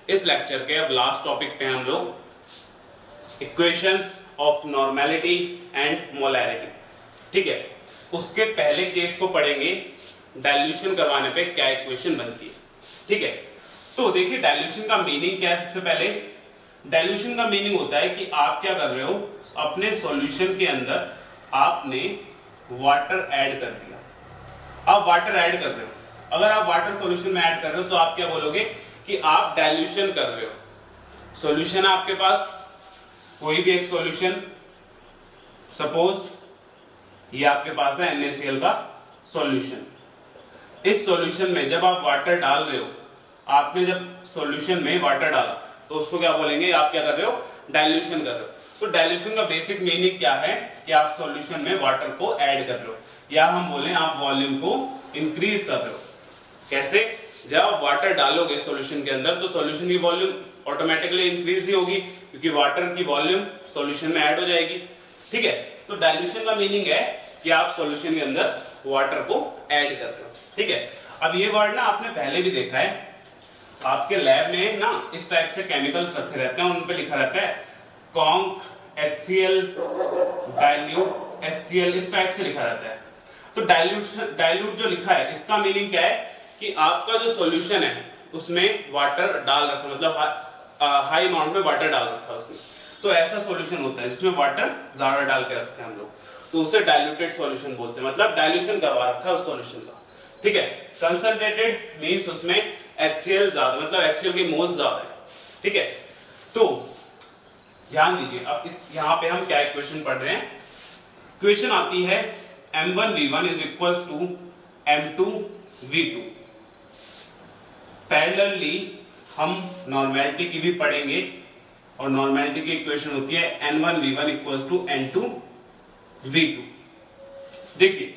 इस लेक्चर के अब लास्ट टॉपिक पे हम लोग equations of normality and molarity, ठीक है, उसके पहले केस को पढ़ेंगे। डाइल्यूशन करवाने पे क्या इक्वेशन बनती है, ठीक है। तो देखिए डाइल्यूशन का मीनिंग क्या है। सबसे पहले डाइल्यूशन का मीनिंग होता है कि आप क्या कर रहे हो, अपने सॉल्यूशन के अंदर आपने वाटर ऐड कर दिया। आप वाटर ऐड कर रहे हो, अगर आप वाटर सॉल्यूशन में ऐड कर रहे हो तो आप क्या बोलोगे कि आप डाइल्यूशन कर रहे हो। सॉल्यूशन है आपके पास, कोई भी एक सॉल्यूशन, सपोज ये आपके पास है NaCl का सॉल्यूशन। इस सॉल्यूशन में जब आप वाटर डाल रहे हो, आपने जब सॉल्यूशन में वाटर डाला तो उसको क्या बोलेंगे, आप क्या कर रहे हो, डाइल्यूशन कर रहे हो। तो डाइल्यूशन का बेसिक मीनिंग क्या है कि आप सॉल्यूशन में वाटर को ऐड कर रहे हो, या हम बोलें आप वॉल्यूम को इंक्रीज कर रहे हो। कैसे? जब आप वाटर डालोगे सॉल्यूशन के अंदर तो सॉल्यूशन की वॉल्यूम ऑटोमेटिकली इंक्रीज ही होगी, क्योंकि वाटर की वॉल्यूम सॉल्यूशन में ऐड हो जाएगी, ठीक है। तो डाइल्यूशन का मीनिंग है कि आप सॉल्यूशन के अंदर वाटर को ऐड कर रहे हो, ठीक है। अब ये वर्ड ना आपने पहले भी देखा है, आपके लैब में ना इस टाइप से केमिकल्स रखे रहते हैं, उन पे लिखा रहता है कॉन्क HCl, डाइल्यूट HCl, इस टाइप से लिखा रहता है। तो डाइल्यूट जो लिखा है इसका मीनिंग क्या है कि आपका जो सॉल्यूशन है उसमें वाटर डाल रखा, मतलब हाई अमाउंट में वाटर डाल रखा है उसमें। तो ऐसा सॉल्यूशन होता है जिसमें वाटर ज्यादा डाल के रखते हैं हम लोग, तो उसे डाइल्यूटेड सॉल्यूशन बोलते हैं, मतलब डाइल्यूशन करवा रखा है उस सॉल्यूशन का, ठीक है। कंसंट्रेटेड मींस उसमें HCl ज्यादा, मतलब HCl की मोल्स ज्यादा है, ठीक है। तो ध्यान दीजिए, अब इस यहाँ पे हम क्या इक्वेशन पढ़ रहे हैं। इक्वेशन आती है M1V1 is equals to M2V2। Parallelly हम नॉर्मेलिटी की भी पढ़ेंगे, और नॉर्मेलिटी की इक्वेशन होती है N1V1 equals to N2V2। देखिए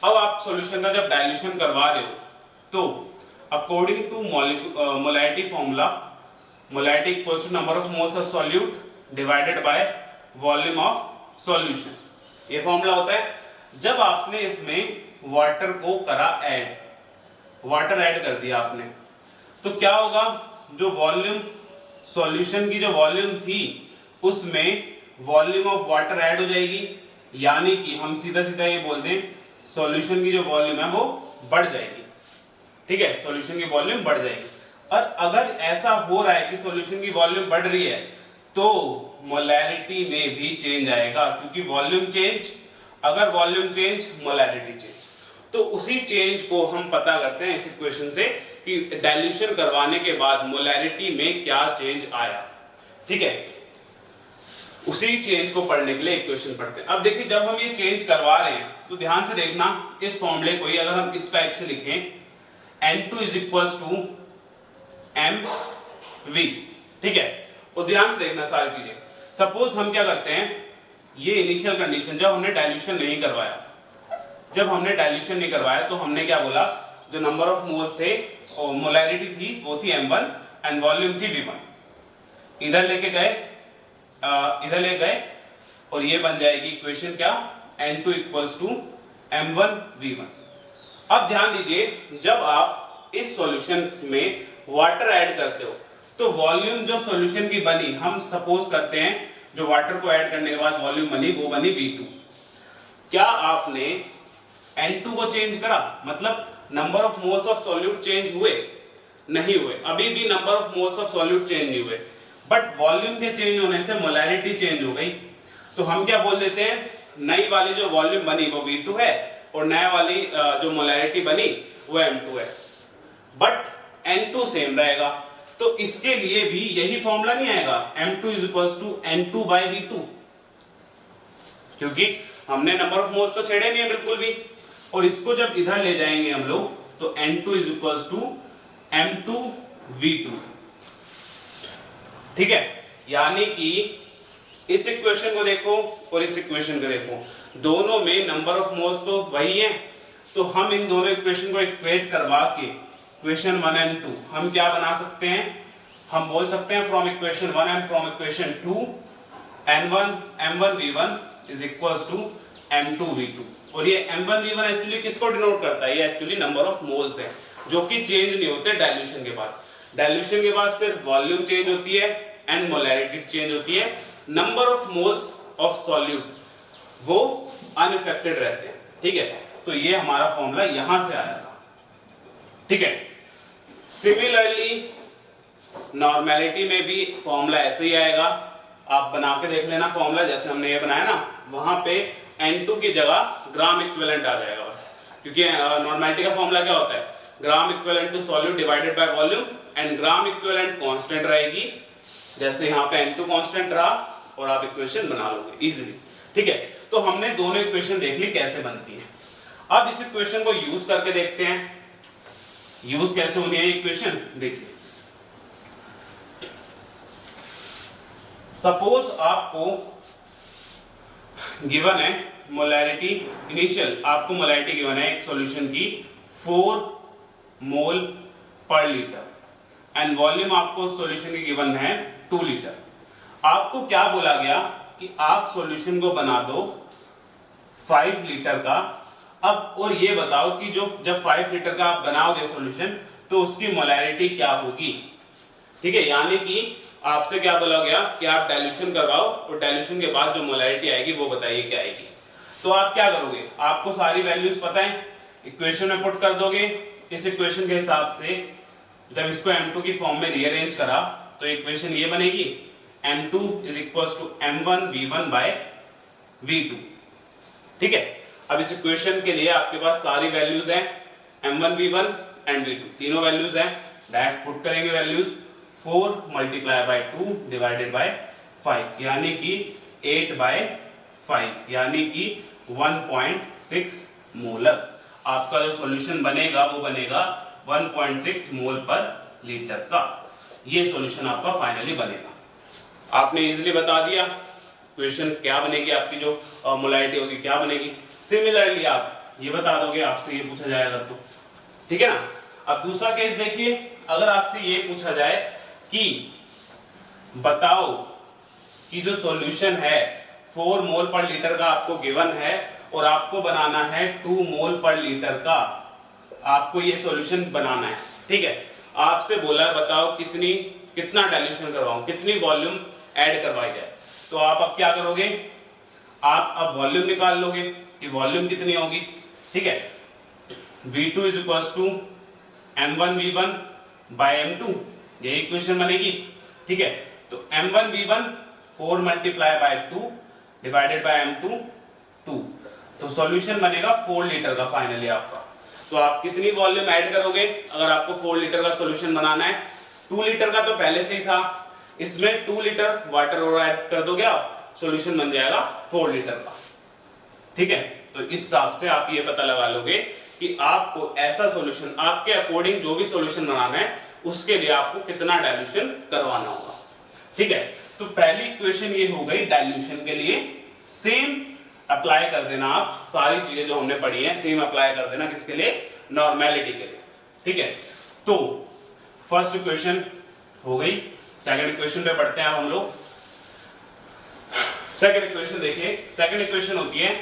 अब आप सॉल्यूशन का जब डाइल्यूशन करवा रहे हो तो according to molarity formula, molarity equals to number of moles of solute divided by volume of solution, ये फॉर्मूला होता है। जब आपने इसमें वाटर को करा ऐड, वाटर ऐड कर दिया आपने, तो क्या होगा, जो वॉल्यूम सॉल्यूशन की जो वॉल्यूम थी उसमें वॉल्यूम ऑफ वाटर ऐड हो जाएगी, यानी कि हम सीधा सीधा ये बोल दें सॉल्यूशन की जो वॉल्यूम है वो बढ़ जाएगी, ठीक है, सॉल्यूशन की वॉल्यूम बढ़ जाएगी। और अगर ऐसा हो रहा है कि सॉल्यूशन की वॉल्यूम बढ़ रही है तो मोलैरिटी में भी चेंज आएगा, क्योंकि वॉल्यूम चेंज, अगर वॉल्यूम चेंज मोलैरिटी चेंज, तो उसी चेंज को हम पता करते हैं इस इक्वेशन से कि डाइल्यूशन करवाने के बाद मोलैरिटी में क्या चेंज आया, ठीक है। उसी चेंज को पढ़ने के लिए इक्वेशन पढ़ते हैं। अब देखिए जब हम ये चेंज करवा रहे हैं तो ध्यान से देखना, इस फॉर्मूले को ही अगर हम इस टाइप से लिखें N2 is equals to MV, ठीक है, और ध्यान से देखना सारी चीजें। सपोज हम क्या करते हैं, ये इनिशियल कंडीशन जब हमने डाइल्यूशन नहीं करवाया, जब हमने डाइल्यूशन नहीं करवाया तो हमने क्या बोला, जो नंबर ऑफ मोल्स थे और मोलैरिटी थी वो थी M1 एंड वॉल्यूम थी V1। इधर लेके गए, इधर ले गए, और ये बन जाएगी इक्वेशन क्या, N2 इक्वल्स टू M1V1। अब ध्यान दीजिए, जब आप इस सॉल्यूशन में वाटर ऐड करते हो तो वॉल्यूम जो सॉल्यूशन की बनी, हम सपोज करते हैं जो वाटर को ऐड करने के बाद वॉल्यूम बनी वो बनी V2। क्या आपने N2 को चेंज करा, मतलब number of moles of solute change हुए? नहीं हुए, अभी भी number of moles of solute change नहीं हुए, बट वॉल्यूम के चेंज होने से मोलैरिटी चेंज हो गई। तो हम क्या बोल देते हैं, नई वाली जो वॉल्यूम बनी वो V2 है और नया वाली जो मोलैरिटी बनी वो M2 है, बट N2 सेम रहेगा। तो इसके लिए भी यही फॉर्मूला नहीं आएगा, M2 is equals to N2 by V2, क्योंकि हमने नंबर ऑफ मोल्स तो छेड़े नहीं है बिल्कुल भी। और इसको जब इधर ले जाएंगे हम लोग तो N2 is equals to M2V2, ठीक है। यानी कि इस इक्वेशन को देखो और इस इक्वेशन को देखो, दोनों में नंबर ऑफ मोल्स तो वही है, तो हम इन दोनों इक्वेशन को इक्वेट करवा के इक्वेशन 1 एंड 2 हम क्या बना सकते हैं, हम बोल सकते हैं from equation 1 and from equation 2 M1V1 is equals to M2V2। और ये M1V1 एक्चुअली किसको डिनोट करता है, ये एक्चुअली नंबर ऑफ मोल्स है जो कि चेंज नहीं होते डाइल्यूशन के बाद। डाइल्यूशन के बाद सिर्फ वॉल्यूम चेंज होती है एंड मोलैरिटी चेंज होती है, number of moles of solute वो अनइफेक्टेड रहते हैं। ठीक है, तो ये हमारा फॉर्मूला यहां से आया था। ठीक है, सिमिलरली नॉर्मेलिटी में भी फॉर्मूला ऐसे ही आएगा। आप बना के देख लेना फॉर्मूला, जैसे हमने ये बनाया ना, वहां पे N2 की जगह ग्राम इक्विवेलेंट आ जाएगा बस, क्योंकि नॉर्मेलिटी का फॉर्मूला क्या होता है, gram equivalent to solute divided by volume, and gram equivalent constant रहेगी, जैसे यहाँ पे N2 कांस्टेंट रहा और आप इक्वेशन बना लोगे इजीली। ठीक है, तो हमने दोनों इक्वेशन देख ली कैसे बनती है। अब इस इक्वेशन को यूज करके देखते हैं, यूज कैसे होनी है इक्वेशन। देखिए, सपोज आपको गिवन है मोलैरिटी, इनिशियल आपको मोलैरिटी गिवन है एक सॉल्यूशन की 4 मोल पर लीटर एंड वॉल्यूम आपको सॉल्यूशन की गिवन है 2 लीटर। आपको क्या बोला गया कि आप सॉल्यूशन को बना दो 5 लीटर का। अब और ये बताओ कि जो जब 5 लीटर का आप बनाओगे सॉल्यूशन तो उसकी मोलैरिटी क्या होगी। ठीक है, यानी कि आपसे क्या बोला गया कि आप डाइल्यूशन करवाओ और डाइल्यूशन के बाद जो मोलैरिटी आएगी वो बताइए क्या आएगी। तो आप क्या करोगे, आपको सारी वैल्यूज पता है, इक्वेशन में पुट कर दोगे। इस इक्वेशन के हिसाब से जब इसको M2 की फॉर्म में रीअरेंज करा तो इक्वेशन ये बनेगी, M2 is equal to M1 V1 bye V2। ठीक है, अब इस इक्वेशन के लिए आपके पास सारी वैल्यूज हैं, M1 V1 एंड V2 तीनों वैल्यूज हैं। डायरेक्ट पुट करेंगे values, 4 multiply by 2 divided by 5 यानी कि 8 बाय 5 यानी कि 1.6 मोलर। आपका जो सॉल्यूशन बनेगा वो बनेगा 1.6 मोल पर लीटर का। ये सॉल्यूशन आपका फाइनली बनेगा। आपने इजीली बता दिया क्वेश्चन क्या बनेगी, आपकी जो मोलैरिटी होगी क्या बनेगी। सिमिलरली आप ये बता दोगे, आपसे ये पूछा जाएगा तो। ठीक है ना। अब दूसरा केस देखिए, अगर आपसे ये पूछा जाए कि बताओ कि जो सॉल्यूशन है 4 मोल पर लीटर का आपको गिवन है और आपको बनाना है 2 मोल पर लीटर का, आपको ये सॉल्यूशन बनाना है। ठीक है, आपसे बोला बताओ कितना डाइल्यूशन करवाऊं, कितनी वॉल्यूम ऐड करवाई जाए। तो आप अब क्या करोगे, आप अब वॉल्यूम निकाल लोगे कि वॉल्यूम कितनी होगी। ठीक है, V2 is equal to M1 V1 bye M2, यही इक्वेशन बनेगी। ठीक है, तो M1 V1 4 multiply by 2 divided by M2 2, तो सॉल्यूशन बनेगा 4 लीटर का फाइनली आपका। तो आप कितनी वॉल्यूम ऐड करोगे, अगर आपको 4 लीटर का सॉल्यूशन बनाना है, 2 लीटर का तो पहले से ही था, इसमें 2 लीटर वाटर और ऐड कर दोगे आप, सॉल्यूशन बन जाएगा 4 लीटर का। ठीक है, तो इस हिसाब से आप ये पता लगा लोगे कि आपको ऐसा सॉल्यूशन आपके अकॉर्डिंग जो भी सॉल्यूशन बनाना है उसके लिए आपको कितना डाइल्यूशन करवाना होगा। ठीक है, तो पहली इक्वेशन ये हो गई डाइल्यूशन के लिए। सेम अप्लाई कर देना, आप सारी चीजें जो हमने पढ़ी हैं सेम अप्लाई कर देना किसके लिए, नॉर्मेलिटी के लिए। ठीक है, तो फर्स्ट इक्वेशन हो गई। सेकंड इक्वेशन पे पढ़ते हैं अब हम लोग। सेकंड इक्वेशन देखिए, सेकंड इक्वेशन होती है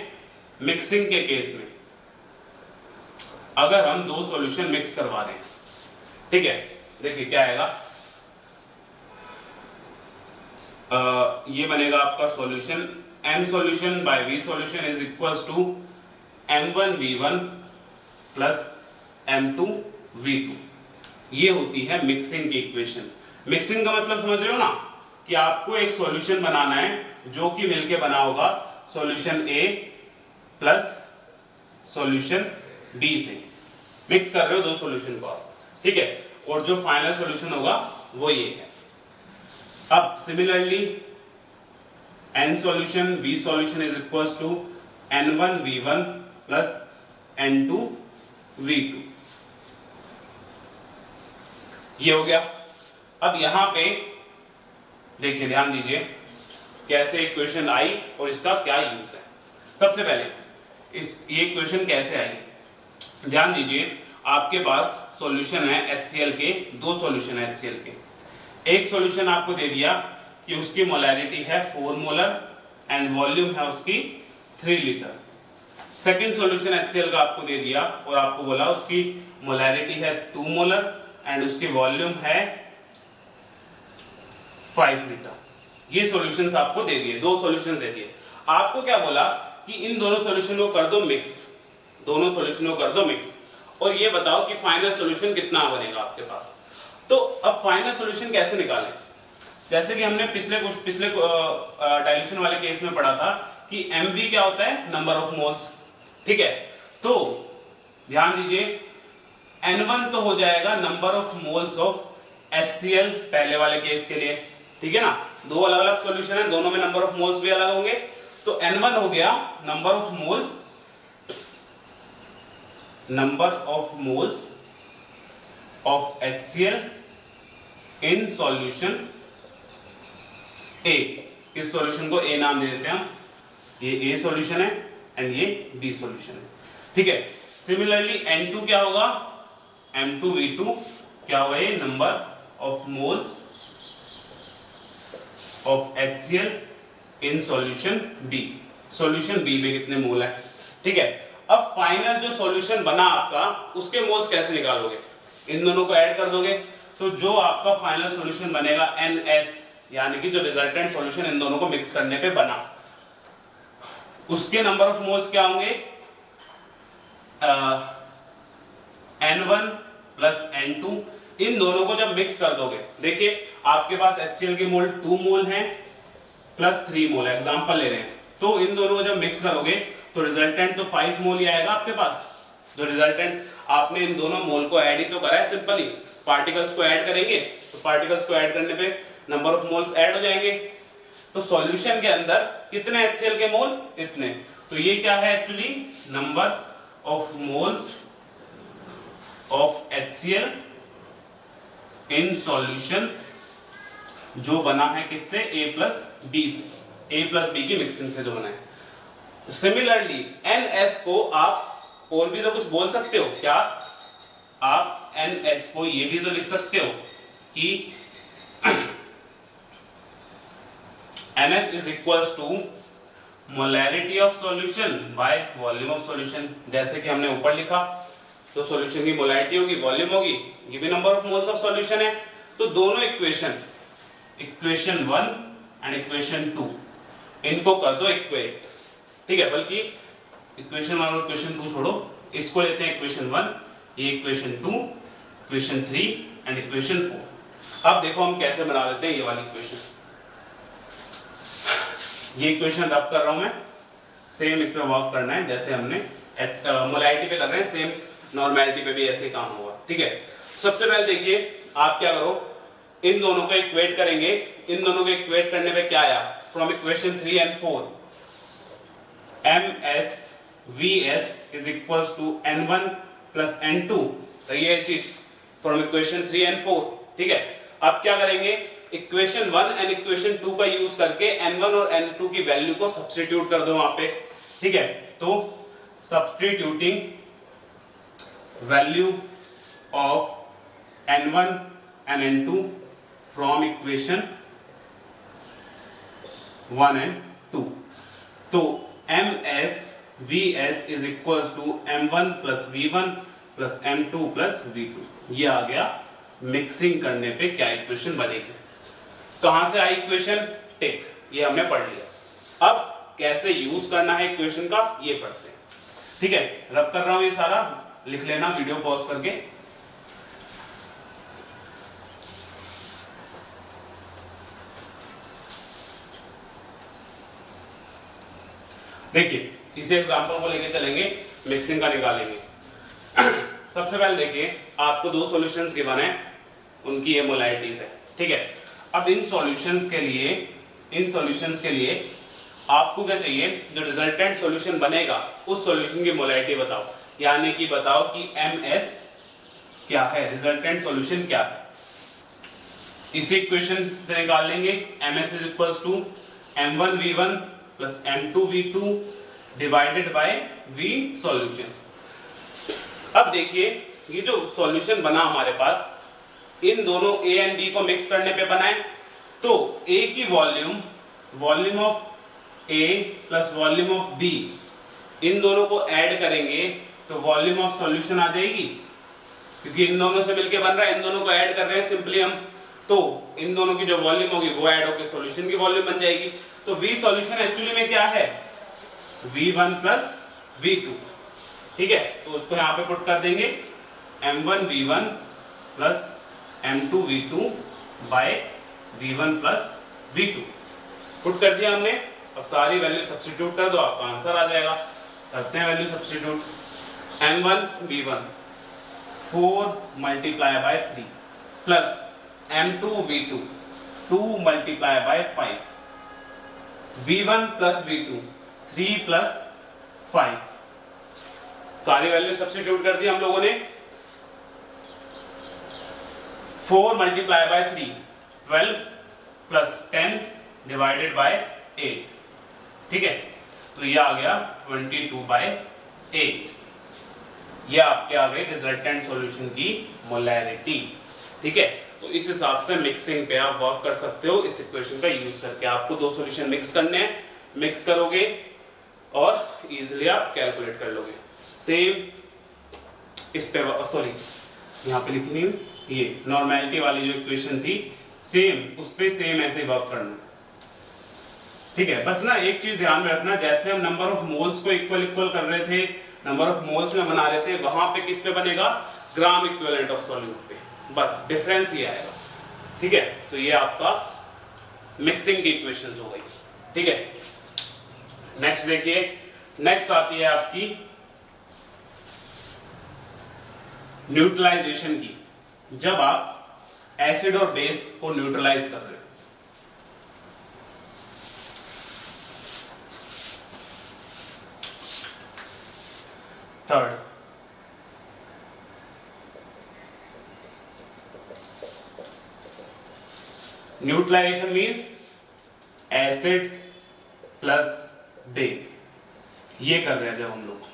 मिक्सिंग के केस में, अगर हम 2 सॉल्यूशन मिक्स करवा दें। ठीक है, देखिए क्या आएगा, ये बनेगा आपका solution M solution by V solution is equals to M1 V1 plus M2 V2। ये होती है मिक्सिंग की इक्वेशन। मिक्सिंग का मतलब समझ रहे हो ना, कि आपको एक सॉल्यूशन बनाना है जो कि मिलके बना होगा solution A plus solution B से। मिक्स कर रहे हो 2 सॉल्यूशन को आप। ठीक है, और जो फाइनल सॉल्यूशन होगा वो ये है। अब similarly N solution V solution is equals to N1 V1 plus N2 V2। ये हो गया। अब यहां पे देखिए, ध्यान दीजिए कैसे इक्वेशन आई और इसका क्या यूज है। सबसे पहले ये इक्वेशन कैसे आई, ध्यान दीजिए। आपके पास सॉल्यूशन है HCl के, 2 सॉल्यूशन है HCl के। एक सॉल्यूशन आपको दे दिया कि उसकी मोलैरिटी है 4 मोलर एंड वॉल्यूम है उसकी 3 लीटर। सेकंड सॉल्यूशन HCl का आपको दे दिया और आपको बोला उसकी मोलैरिटी है 2 मोलर एंड उसकी वॉल्यूम है 5 लीटर। ये सॉल्यूशंस आपको दे दिए, दो सॉल्यूशन दे दिए। आपको क्या बोला कि इन दोनों सॉल्यूशन को कर दो मिक्स, दोनों सॉल्यूशन को कर दो मिक्स, और ये बताओ कि फाइनल सॉल्यूशन कितना बनेगा आपके पास। तो अब फाइनल सॉल्यूशन कैसे निकालें? जैसे कि हमने पिछले डाइल्यूशन वाले केस में पढ़ा था कि mv क्या होता है, नंबर ऑफ मोल्स, ठीक है। तो ध्यान दीजिए, n1 तो हो जाएगा number of moles of HCl पहले वाले केस के लिए, ठीक है ना। दो अलग अलग सॉल्यूशन है, दोनों में नंबर ऑफ मोल्स भी अलग होंगे। तो n1 हो गया number of moles of HCl in solution A। इस सॉल्यूशन को A नाम दे देते हैं हम, ये A सॉल्यूशन है एंड ये B सॉल्यूशन है, ठीक है। सिमिलरली N2 क्या होगा, M2V2 क्या होगा, ये number of moles of HCl in solution B। Solution B में कितने मोल है, ठीक है। अब फाइनल जो सॉल्यूशन बना आपका, उसके मोल्स कैसे निकालोगे? इन दोनों को ऐड कर दोगे, तो जो आपका फाइनल सॉल्यूशन बनेगा NS, यानी कि जो रिजल्टेंट सॉल्यूशन इन दोनों को मिक्स करने पे बना, उसके नंबर ऑफ मोल्स क्या होंगे, N1 प्लस N2। इन दोनों को जब मिक्स कर दोगे, देखिए आपके पास HCl के मोल 2 मोल हैं प्लस 3 मोल, एग्जांपल ले रहे हैं। तो इन दोनों को जब मिक्स करोगे तो रिजल्टेंट तो 5 मोल ही आएगा आपके पास। जो रिजल्टेंट आपने इन दोनों मोल को ऐड ही तो करा है, सिंपली पार्टिकल्स को ऐड करेंगे, तो पार्टिकल्स को ऐड करने पे नंबर ऑफ मोल्स ऐड हो जाएंगे। तो सॉल्यूशन के अंदर कितने HCl के मोल, इतने। तो ये क्या है actually, number of moles of HCl in solution, जो बना है किससे, A प्लस B से, A प्लस B की मिक्सिंग से जो बना है। सिमिलरली NS को आप और भी तो कुछ बोल सकते हो, क्या आप NS को ये भी तो लिख सकते हो कि NS is equals to molarity of solution by volume of solution। जैसे कि हमने ऊपर लिखा, तो सॉल्यूशन की मोलैरिटी होगी, वॉल्यूम होगी, ये भी number of moles of solution है। तो दोनों इक्वेशन 1 एंड इक्वेशन 2, इनको कर दो इक्वेट, ठीक है। बल्कि इक्वेशन 1 और इक्वेशन 2 छोड़ो, इसको लेते हैं इक्वेशन 1, ये इक्वेशन 2, इक्वेशन 3 एंड इक्वेशन 4। अब देखो हम कैसे बना देते हैं ये वाली इक्वेशन। ये इक्वेशन रब कर रहा हूं मैं, सेम इस पे वर्क करना है जैसे हमने मोलैरिटी पे कर रहे हैं, सेम नॉर्मेलिटी पे भी ऐसे काम होगा, ठीक है। सबसे पहले देखिए आप क्या करो, इन दोनों को इक्वेट करेंगे। इन दोनों को इक्वेट करने पे क्या आया, from equation 3 and 4 MSVS is equals to N1 plus N2। तो ये चीज फ्रॉम इक्वेशन 3 एंड 4, ठीक है। अब क्या करेंगे, इक्वेशन 1 एंड इक्वेशन 2 का यूज करके N1 और N2 की वैल्यू को सब्स्टिट्यूट कर दो वहां पे, ठीक है। तो substituting value of N1 and N2 from equation 1 and 2, तो MSVS is equals to M1 plus V1 plus M2 plus V2। ये आ गया मिक्सिंग करने पे क्या इक्वेशन बनेगी। कहां से आई इक्वेशन, टिक, ये हमने पढ़ लिया। अब कैसे यूज करना है इक्वेशन का, ये पढ़ते हैं, ठीक है। रब कर रहा हूं, ये सारा लिख लेना वीडियो पॉज करके। देखिए इसी एग्जांपल को लेके चलेंगे, मिक्सिंग का निकालेंगे। सबसे पहले देखिए आपको दो सॉल्यूशंस गिवन है, उनकी ये मोलैरिटीज है, ठीक है। अब इन सॉल्यूशंस के लिए आपको क्या चाहिए, जो रिजल्टेंट सॉल्यूशन बनेगा उस सॉल्यूशन की मोलैरिटी बताओ, यानी कि बताओ कि MS क्या है, रिजल्टेंट सॉल्यूशन क्या है। इसी इक्वेशन से निकाल लेंगे, MS is equals to M1V1 plus M2V2 divided by V solution. अब देखिए ये जो सॉल्यूशन बना हमारे पास, इन दोनों A एंड B को मिक्स करने पे बना है। तो A की volume of A plus volume of B, इन दोनों को ऐड करेंगे तो वॉल्यूम ऑफ सॉल्यूशन आ जाएगी, क्योंकि इन दोनों से मिलके बन रहा है, इन दोनों को ऐड कर रहे हैं सिंपली हम। तो इन दोनों की जो वॉल्यूम होगी वो ऐड होकर सॉल्यूशन की वॉल्यूम बन जाएगी। तो V सॉल्यूशन एक्चुअली में क्या है, V1 प्लस V2, ठीक है। तो उसको यहाँ पे पुट कर देंगे M1 V1 plus M2 V2 bye V1 plus V2, put कर दिया हमने। अब सारी वैल्यू सब्स्टिट्यूट कर दो, आपका आंसर आ जाएगा। करते हैं value substitute. M1 V1 4 multiply by 3 plus M2 V2 2 multiply bye 5, V1 plus V2 3 plus 5, सारी वैल्यू सब्स्टिट्यूट कर दी हम लोगों ने। 4 multiply by 3 12 plus 10 divided by 8, ठीक है। तो ये आ गया 22/8। ये आपके आ गई रिजल्टेंट सॉल्यूशन की मोलैरिटी, ठीक है। तो इस हिसाब से मिक्सिंग पे आप वर्क कर सकते हो इस इक्वेशन का यूज करके। आपको दो सॉल्यूशन मिक्स करने हैं, मिक्स करोगे और इजीली आप कैलकुलेट कर लोगे। सेम इस पे, सॉरी यहाँ पे लिखी नहीं, ये नॉर्मेलिटी वाली जो इक्वेशन थी सेम, उस पे सेम ऐसे वर्क करना, ठीक है। बस ना एक चीज ध्यान में रखना, जैसे हम नंबर ऑफ मोल्स को इक्वल इक्वल कर रहे थे, नंबर ऑफ मोल्स में बना रहे थे, वहां पे किस पे बनेगा, ग्राम इक्विवेलेंट ऑफ सॉल्यूट पे, बस डिफरेंस ये आएगा, ठीक है। तो ये आपका मिक्सिंग की इक्वेशंस हो गई, ठीक है। नेक्स्ट देखिए, नेक्स्ट आती है आपकी न्यूट्रलाइजेशन की, जब आप एसिड और बेस को न्यूट्रलाइज कर रहे हो। Third, neutralisation means acid plus base, ये कर रहे हैं जब हम लोग,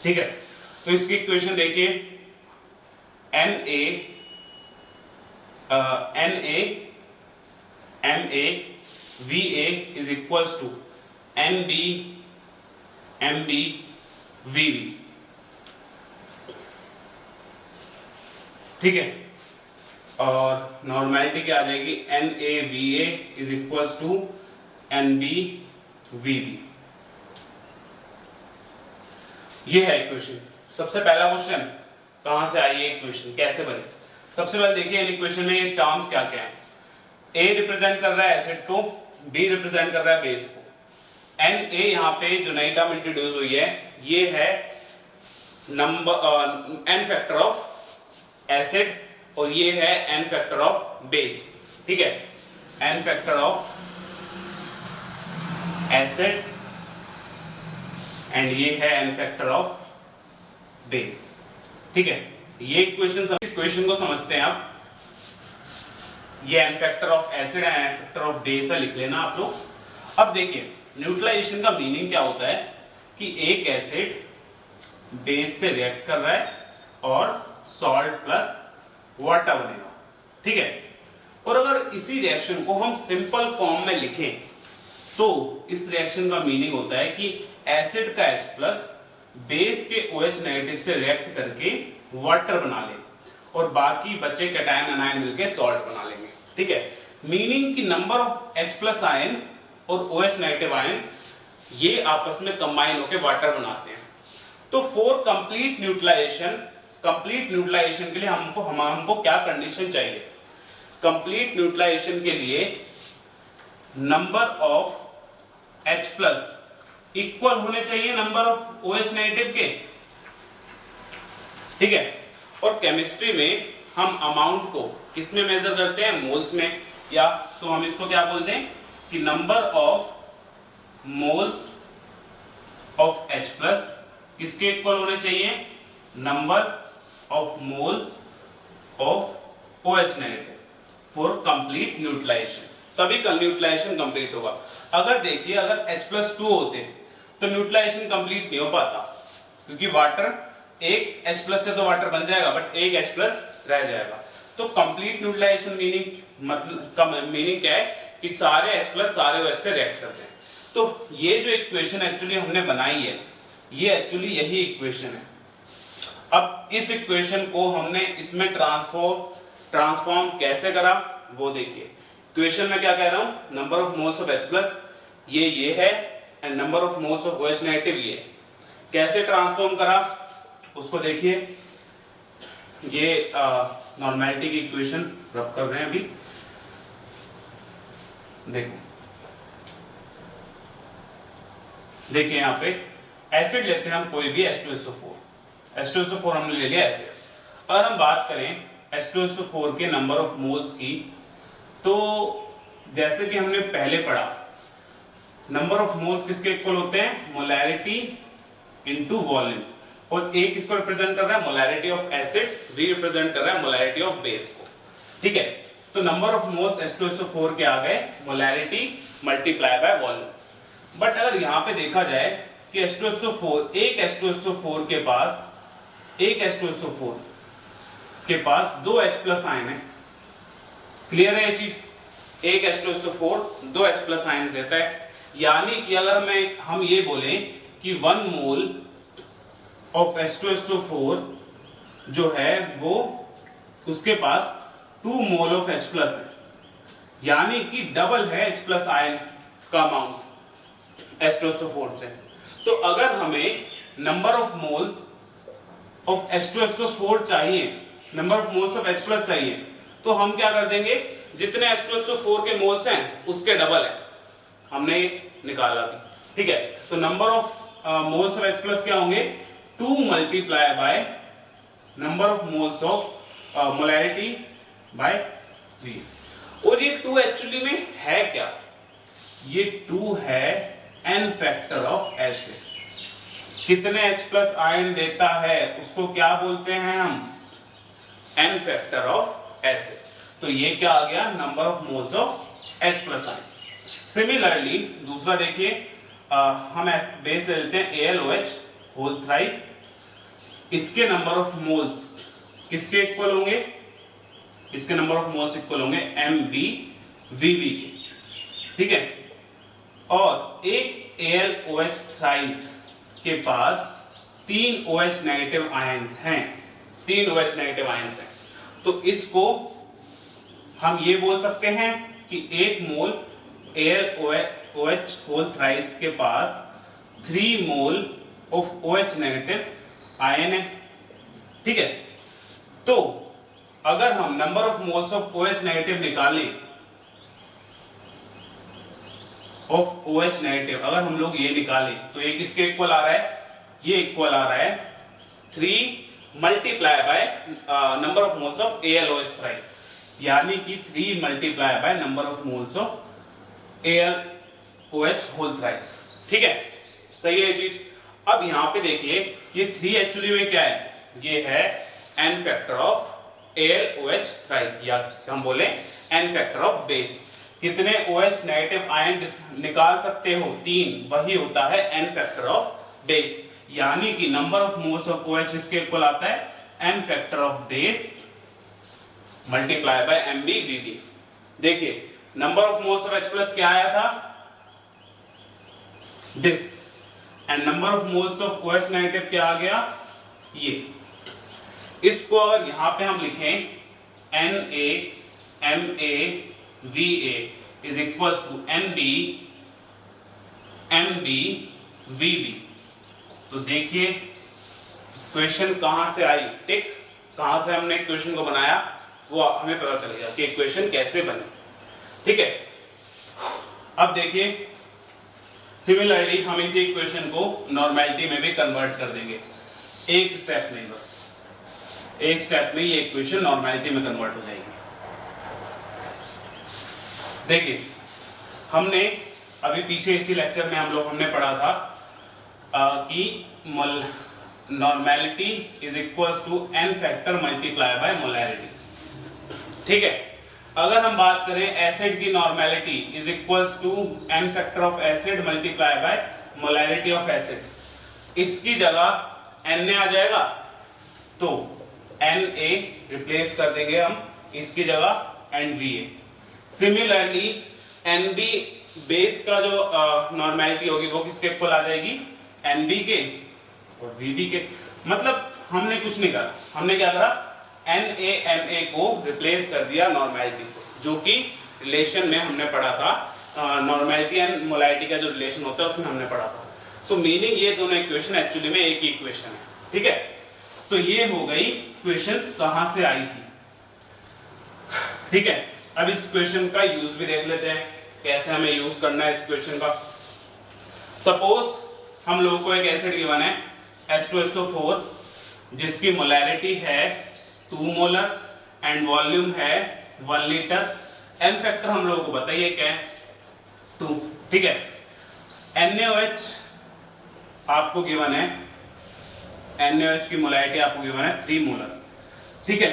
ठीक है। तो इसकी इक्वेशन देखिए, NaMaVa is equals to NbMbVb, ठीक है। और नॉर्मेलिटी क्या आ जाएगी, NaVa is equals to NbVb। ये है इक्वेशन। सबसे पहला क्वेश्चन, कहां से आई ये इक्वेशन, कैसे बने। सबसे पहले देखिए इन इक्वेशन में ये टर्म्स क्या क्या है। A रिप्रेजेंट कर रहा है एसिड को, B रिप्रेजेंट कर रहा है बेस को। Na यहाँ पे जो नई टर्म इंट्रोड्यूस हुई है, ये है number n factor of acid और ये है n फैक्टर ऑफ बेस, ठीक है। n factor of acid and ये है n फैक्टर ऑफ बेस, ठीक है। ये इक्वेशन को समझते हैं आप। ये n फैक्टर ऑफ एसिड है, n फैक्टर ऑफ बेस है, लिख लेना आप लोग। अब देखिए न्यूट्रलाइजेशन का मीनिंग क्या होता है कि एक एसिड बेस से रिएक्ट कर रहा है और सॉल्ट प्लस वाटर बनेगा, ठीक है। और अगर इसी रिएक्शन को हम सिंपल फॉर्म में लिखें तो इस रिएक्शन का मीनिंग होता है कि एसिड का H प्लस बेस के OH नेगेटिव से रिएक्ट करके वाटर बना ले और बाकी बचे कैटायन अनायन मिलके सॉल्ट बना लेंगे, ठीक है। मीनिंग कि number of H plus ion और OH नेगेटिव आयन ये आपस में कंबाइन होकर वाटर बनाते हैं। तो फॉर कंप्लीट न्यूट्रलाइजेशन के लिए हमको क्या कंडीशन चाहिए, कंप्लीट न्यूट्रलाइजेशन के लिए number of H plus equal होने चाहिए नंबर ऑफ OH नेगेटिव के, ठीक है। और केमिस्ट्री में हम अमाउंट को किस में मेजर करते हैं, मोल्स में, या तो हम इसको क्या बोलते हैं कि number of moles of H plus किसके इक्वल होने चाहिए, number of moles of OH negative for complete neutralisation, तभी न्यूट्रलाइजेशन कंप्लीट होगा। अगर देखिए अगर H प्लस 2 होते तो न्यूट्रलाइजेशन कंप्लीट नहीं हो पाता, क्योंकि वाटर एक H प्लस से तो वाटर बन जाएगा बट एक H प्लस रह जाएगा। तो कंप्लीट न्यूट्रलाइजेशन मीनिंग क्या है कि सारे H प्लस सारे OH से रिएक्ट करते हैं। तो ये जो इक्वेशन एक्चुअली हमने बनाई है, ये एक्चुअली यही इक्वेशन है। अब इस इक्वेशन को हमने इसमें ट्रांसफॉर्म कैसे करा वो देखिए। इक्वेशन में क्या कह रहा हूं, number of moles of H plus ये है and number of moles of OH negative ये है। कैसे ट्रांसफॉर्म करा उसको देखिए। ये नॉर्मेलिटी की इक्वेशन रब कर रहे हैं अभी, देखो देखिए यहाँ पे एसिड लेते हैं हम कोई भी H2SO4, H2SO4 हमने ले लिया एसिड। अगर हम बात करें H2SO4 के नंबर ऑफ मोल्स की, तो जैसे कि हमने पहले पढ़ा नंबर ऑफ मोल्स किसके इक्वल होते हैं, मोलैरिटी इनटू वॉल्यूम, और एक इसको रिप्रेजेंट कर रहा है molarity of acid, B represent कर रहा है मोलैरिटी ऑफ बेस को, ठीक है। तो नंबर ऑफ मोल्स H2SO4 के आ गए molarity multiply by volume. But अगर यहाँ पे देखा जाए कि H2SO4 एक H2SO4 के पास दो H प्लस आयन है, क्लियर है ये चीज। एक H2SO4 दो H प्लस आयन देता है, यानी कि अगर हम ये बोलें कि 1 मोल ऑफ H2SO4 जो है वो उसके पास 2 मोल ऑफ H प्लस है, यानी कि डबल है H प्लस आयन का अमाउंट H2SO4 से। तो अगर हमें number of moles of H2SO4 चाहिए, number of moles of H plus चाहिए, तो हम क्या कर देंगे, जितने H2SO4 के मोल्स हैं उसके डबल है, हमने निकाला भी, ठीक है। तो number of moles of H plus क्या होंगे, 2 multiply by number of moles of molarity by V। और ये 2 एक्चुअली में है क्या, ये 2 है n फैक्टर ऑफ एसिड। कितने H प्लस आयन देता है उसको क्या बोलते हैं हम, n फैक्टर ऑफ एसिड। तो ये क्या आ गया, number of moles of H plus ion. Similarly दूसरा देखिए, हम बेस ले लेते हैं AlOH होल थ्राइस, इसके नंबर ऑफ मोल्स किसके इक्वल होंगे, इसके नंबर ऑफ मोल्स इक्वल होंगे MbVb के, ठीक है। और एक AlOH थ्राइस के पास 3 OH नेगेटिव आयंस हैं, 3 OH नेगेटिव आयंस हैं। तो इसको हम ये बोल सकते हैं कि 1 मोल AlOH होल थ्राइस के पास 3 mole of OH negative ion है, ठीक है। तो अगर हम number of moles of OH negative निकालें, ऑफ OH नेगेटिव अगर हम लोग ये निकालें, तो ये किसके इक्वल आ रहा है, ये इक्वल आ रहा है 3 multiply by number of moles of AlOH thrice, यानी कि 3 multiply by number of moles of AlOH whole thrice, ठीक है। सही है ये चीज। अब यहाँ पे देखिए ये 3 एक्चुअली में क्या है, ये है n factor of AlOH thrice, या हम बोले n फैक्टर ऑफ बेस। कितने OH नेगेटिव आयन निकाल सकते हो, 3, वही होता है n फैक्टर ऑफ बेस, यानी कि number of moles of OH इसके इक्वल आता है n factor of base multiply by MbVb। देखिए number of moles of H plus क्या आया था, this, and number of moles of OH negative क्या आ गया, ये। इसको अगर यहां पे हम लिखें NaMaVa is equals to NbMbVb, तो देखिए इक्वेशन कहां से आई, टिक, कहां से हमने इक्वेशन को बनाया वो हमें पता चलेगा कि इक्वेशन कैसे बने, ठीक है। अब देखिए सिमिलरली हम इसी इक्वेशन को नॉर्मेलिटी में भी कन्वर्ट कर देंगे, एक स्टेप में, बस एक स्टेप में ये इक्वेशन नॉर्मेलिटी में कन्वर्ट हो जाएगी। देखिए हमने अभी पीछे इसी लेक्चर में हमने पढ़ा था कि normality is equals to n factor multiply by molarity, ठीक है। अगर हम बात करें एसिड की normality is equals to n factor of acid multiply by molarity of acid, इसकी जगह Na आ जाएगा, तो Na रिप्लेस कर देंगे हम, इसकी जगह NVA। सिमिलरली Nb बेस का जो नॉर्मेलिटी होगी वो किसके इक्वल आ जाएगी, Nb के और Vb के। मतलब हमने कुछ नहीं करा, हमने क्या करा, Na Ma को रिप्लेस कर दिया नॉर्मेलिटी से, जो कि रिलेशन में हमने पढ़ा था, नॉर्मेलिटी एंड मोलैरिटी का जो रिलेशन होता है उसमें हमने पढ़ा था। तो मीनिंग ये दोनों इक्वेशन एक्चुअली में एक ही इक्वेशन है, ठीक है। तो ये हो गई इक्वेशन कहां से आई थी, ठीक है। अब इस इक्वेशन का यूज भी देख लेते हैं, कैसे हमें यूज करना है इस इक्वेशन का। सपोज हम लोगों को एक एसिड गिवन है H2SO4 जिसकी मोलैरिटी है 2 मोलर एंड वॉल्यूम है 1 लीटर। एन फैक्टर हम लोगों को बताइए क्या है, 2, ठीक है। NaOH आपको गिवन है, NaOH की मोलैरिटी आपको गिवन है 3 मोलर, ठीक है।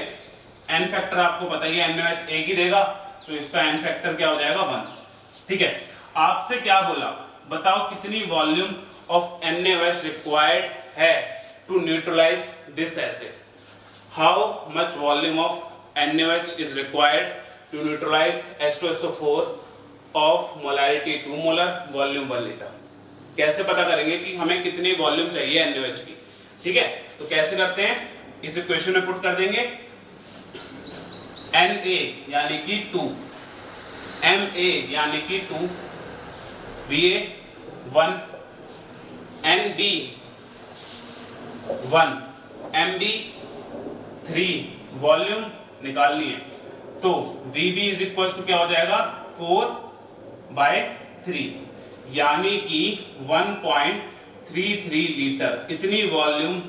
एन फैक्टर आपको बताइए NaOH एक ही देगा, तो इसका एन फैक्टर क्या हो जाएगा 1, ठीक है। आपसे क्या बोला, बताओ कितनी वॉल्यूम ऑफ NaOH रिक्वायर्ड है to neutralise this acid. How much volume of NaOH is required to neutralise H2SO4 of molarity 2 molar volume 1 litre. कैसे पता करेंगे कि हमें कितनी वॉल्यूम चाहिए NaOH की, ठीक है। तो कैसे करते हैं, इस इक्वेशन में पुट कर देंगे Na यानी कि 2, Ma यानी कि 2, Va 1, Nb 1, Mb 3, वॉल्यूम निकालनी है तो Vb इज इक्वल टू क्या हो जाएगा 4/3 यानी कि 1.33 लीटर इतनी वॉल्यूम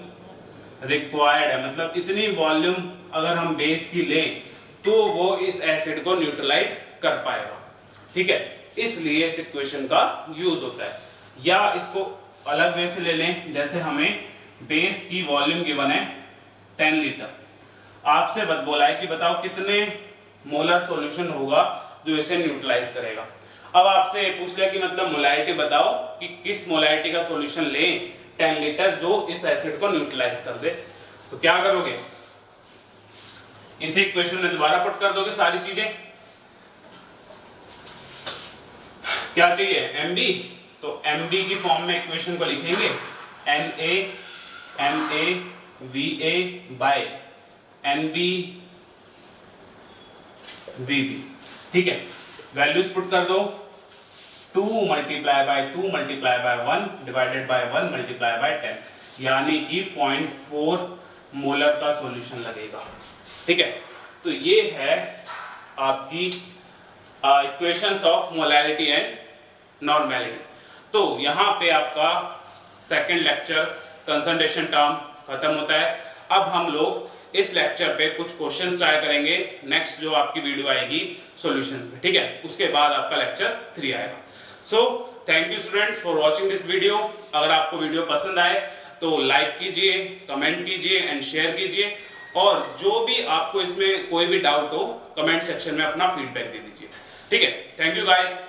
रिक्वायर्ड है। मतलब इतनी वॉल्यूम अगर हम बेस की लें तो वो इस एसिड को न्यूट्रलाइज कर पाएगा, ठीक है। इसलिए इस इक्वेशन का यूज होता है। या इसको अलग वे से ले लें, जैसे हमें बेस की वॉल्यूम गिवन है 10 लीटर, आपसे बोला है कि बताओ कितने मोलर सॉल्यूशन होगा जो इसे न्यूट्रलाइज करेगा। अब आपसे पूछ लिया कि मतलब मोलैरिटी बताओ कि किस मोलैरिटी का सॉल्यूशन लें 10 लीटर जो इस एसिड को न्यूट्रलाइज कर दे, तो क्या करोगे, इसी इक्वेशन में दोबारा पुट कर दोगे सारी चीजें। क्या चाहिए Mb, तो Mb की फॉर्म में इक्वेशन को लिखेंगे NaMaVa NbVb, ठीक है। वैल्यूज पुट कर दो, 2 multiply bye 2 multiply bye 1 divided by 1 multiply by 10 यानी कि 0.4 मोलर का सॉल्यूशन लगेगा, ठीक है। तो ये है आपकी equations of molarity and normality. तो यहाँ पे आपका सेकंड लेक्चर कंसंट्रेशन टर्म खत्म होता है। अब हम लोग इस लेक्चर पे कुछ क्वेश्चंस ट्राई करेंगे, नेक्स्ट जो आपकी वीडियो आएगी सॉल्यूशंस पे, ठीक है। उसके बाद आपका लेक्चर 3 आएगा। So thank you students for watching this video. अगर आपको वीडियो पसंद आए तो लाइक कीजिए, कमेंट कीजिए एंड शेयर कीजिए, और जो भी आपको इसमें कोई भी डाउट हो कमेंट सेक्शन में अपना फीडबैक दे दीजिए, ठीक है। Thank you guys.